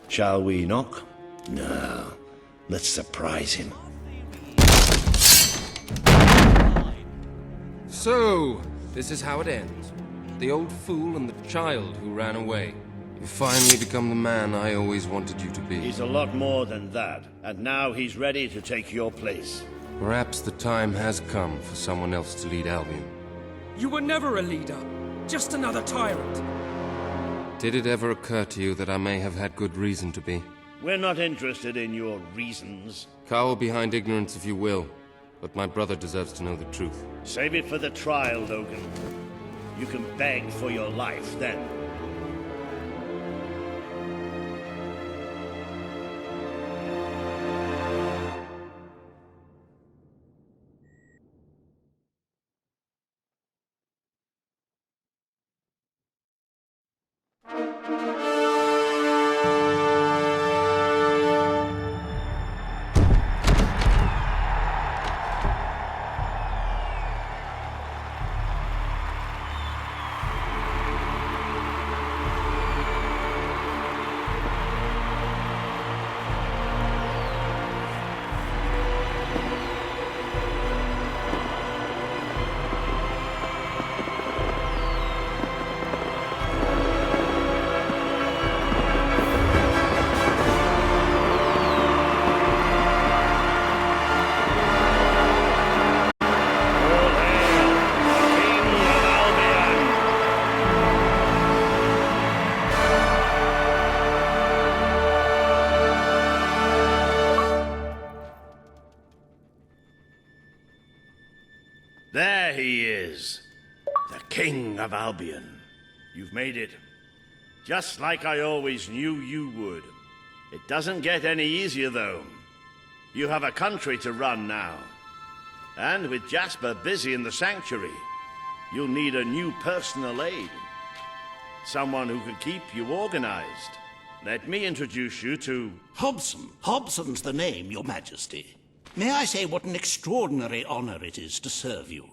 Shall we knock? No. Let's surprise him. So, this is how it ends. The old fool and the child who ran away. You finally become the man I always wanted you to be. He's a lot more than that, and now he's ready to take your place. Perhaps the time has come for someone else to lead Albion. You were never a leader, just another tyrant. Did it ever occur to you that I may have had good reason to be? We're not interested in your reasons. Cower behind ignorance if you will, but my brother deserves to know the truth. Save it for the trial, Logan. You can beg for your life then. There he is, the King of Albion. You've made it, just like I always knew you would. It doesn't get any easier, though. You have a country to run now. And with Jasper busy in the sanctuary, you'll need a new personal aide. Someone who can keep you organized. Let me introduce you to... Hobson. Hobson's the name, Your Majesty. May I say what an extraordinary honor it is to serve you.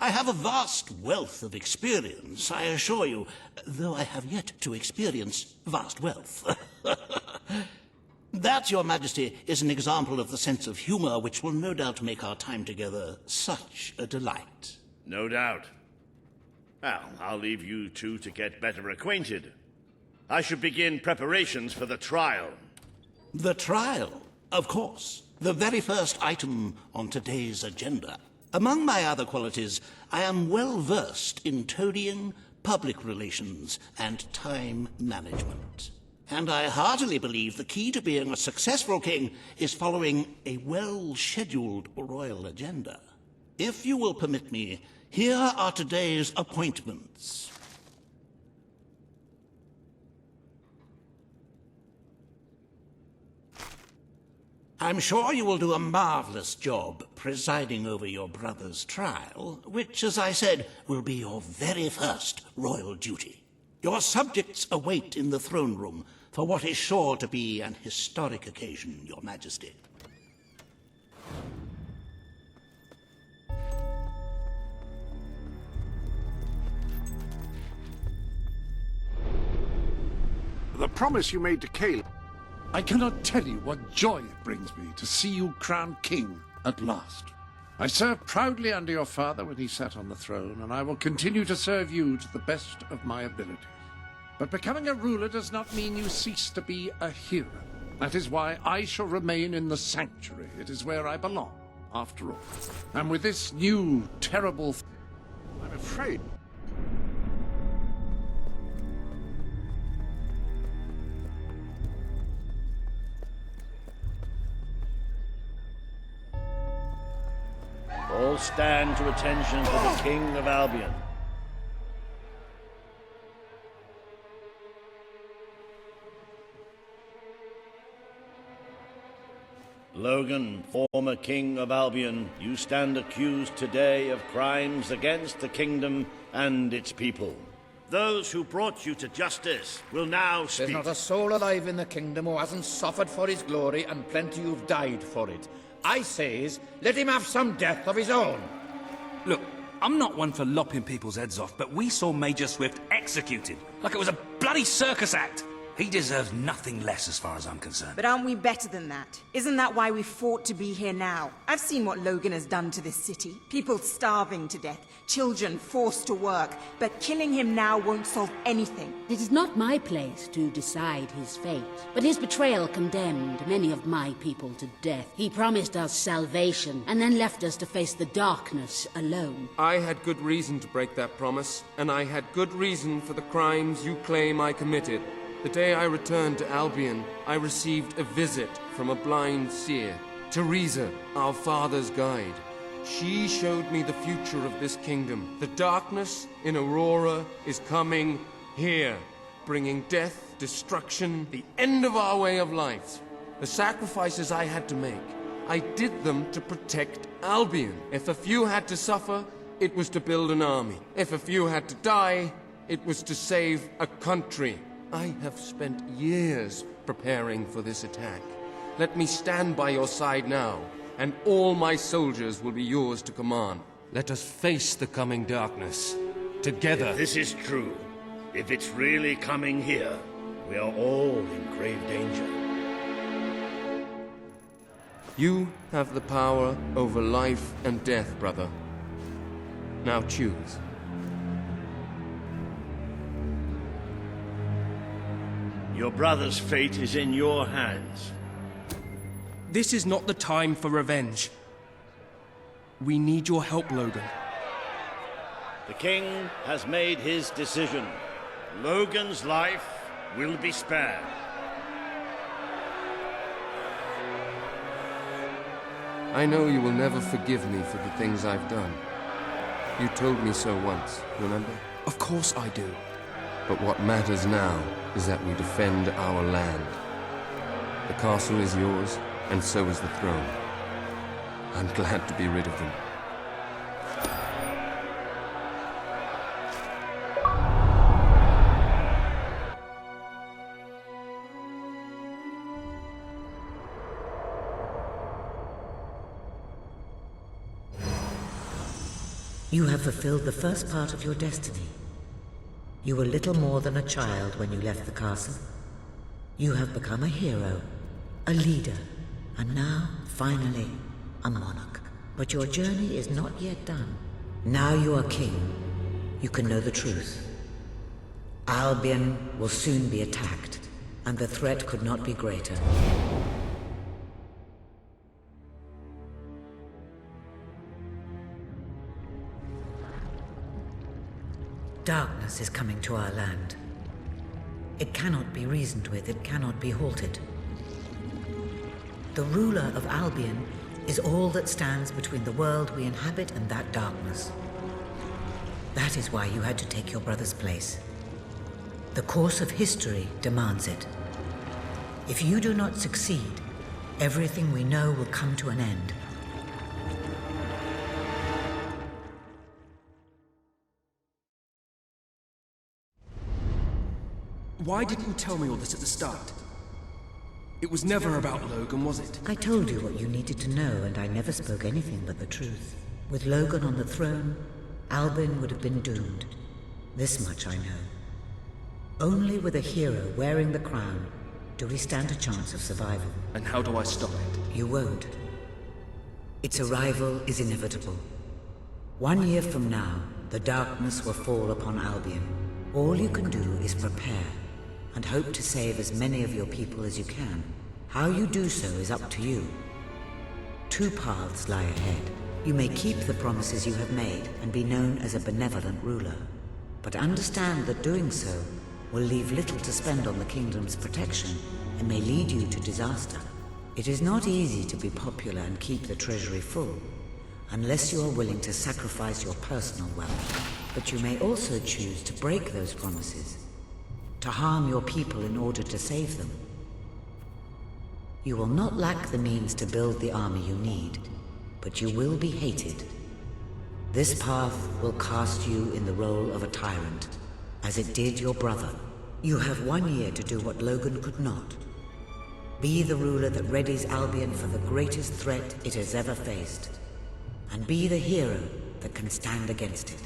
I have a vast wealth of experience, I assure you, though I have yet to experience vast wealth. That, Your Majesty, is an example of the sense of humor which will no doubt make our time together such a delight. No doubt. Well, I'll leave you two to get better acquainted. I should begin preparations for the trial. The trial, of course. The very first item on today's agenda. Among my other qualities, I am well versed in toadying, public relations, and time management. And I heartily believe the key to being a successful king is following a well-scheduled royal agenda. If you will permit me, here are today's appointments. I'm sure you will do a marvelous job presiding over your brother's trial, which, as I said, will be your very first royal duty. Your subjects await in the throne room for what is sure to be an historic occasion, Your Majesty. The promise you made to Caleb. I cannot tell you what joy it brings me to see you crowned king at last. I served proudly under your father when he sat on the throne, and I will continue to serve you to the best of my abilities. But becoming a ruler does not mean you cease to be a hero. That is why I shall remain in the sanctuary. It is where I belong, after all. And with this new, terrible... I'm afraid. All stand to attention for the King of Albion. Logan, former King of Albion, you stand accused today of crimes against the kingdom and its people. Those who brought you to justice will now speak. There's not a soul alive in the kingdom who hasn't suffered for his glory, and plenty who've died for it. I says, let him have some death of his own. Look, I'm not one for lopping people's heads off, but we saw Major Swift executed like it was a bloody circus act. He deserves nothing less as far as I'm concerned. But aren't we better than that? Isn't that why we fought to be here now? I've seen what Logan has done to this city. People starving to death, children forced to work. But killing him now won't solve anything. It is not my place to decide his fate, but his betrayal condemned many of my people to death. He promised us salvation, and then left us to face the darkness alone. I had good reason to break that promise, and I had good reason for the crimes you claim I committed. The day I returned to Albion, I received a visit from a blind seer, Teresa, our father's guide. She showed me the future of this kingdom. The darkness in Aurora is coming here, bringing death, destruction, the end of our way of life. The sacrifices I had to make, I did them to protect Albion. If a few had to suffer, it was to build an army. If a few had to die, it was to save a country. I have spent years preparing for this attack. Let me stand by your side now, and all my soldiers will be yours to command. Let us face the coming darkness, together. If this is true, if it's really coming here, we are all in grave danger. You have the power over life and death, brother. Now choose. Your brother's fate is in your hands. This is not the time for revenge. We need your help, Logan. The king has made his decision. Logan's life will be spared. I know you will never forgive me for the things I've done. You told me so once, remember? Of course I do. But what matters now is that we defend our land. The castle is yours, and so is the throne. I'm glad to be rid of them. You have fulfilled the first part of your destiny. You were little more than a child when you left the castle. You have become a hero, a leader, and now, finally, a monarch. But your journey is not yet done. Now you are king. You can know the truth. Albion will soon be attacked, and the threat could not be greater. Darkness is coming to our land. It cannot be reasoned with, it cannot be halted. The ruler of Albion is all that stands between the world we inhabit and that darkness. That is why you had to take your brother's place. The course of history demands it. If you do not succeed, everything we know will come to an end. Why didn't you tell me all this at the start? It was never about Logan, was it? I told you what you needed to know, and I never spoke anything but the truth. With Logan on the throne, Albion would have been doomed. This much I know. Only with a hero wearing the crown do we stand a chance of survival. And how do I stop it? You won't. Its arrival is inevitable. 1 year from now, the darkness will fall upon Albion. All you can do is prepare, and hope to save as many of your people as you can. How you do so is up to you. 2 paths lie ahead. You may keep the promises you have made and be known as a benevolent ruler. But understand that doing so will leave little to spend on the kingdom's protection and may lead you to disaster. It is not easy to be popular and keep the treasury full, unless you are willing to sacrifice your personal wealth. But you may also choose to break those promises, to harm your people in order to save them. You will not lack the means to build the army you need, but you will be hated. This path will cast you in the role of a tyrant, as it did your brother. You have 1 year to do what Logan could not. Be the ruler that readies Albion for the greatest threat it has ever faced, and be the hero that can stand against it.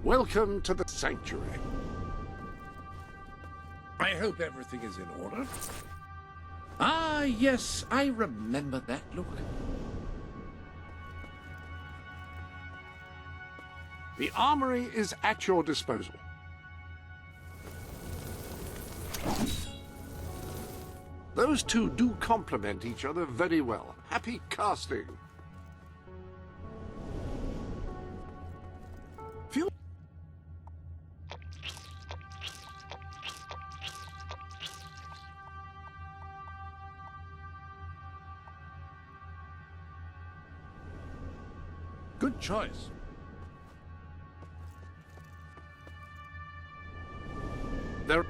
Welcome to the sanctuary. I hope everything is in order. Ah, yes, I remember that look. The armory is at your disposal. Those two do complement each other very well. Happy casting. Feel Good choice. there.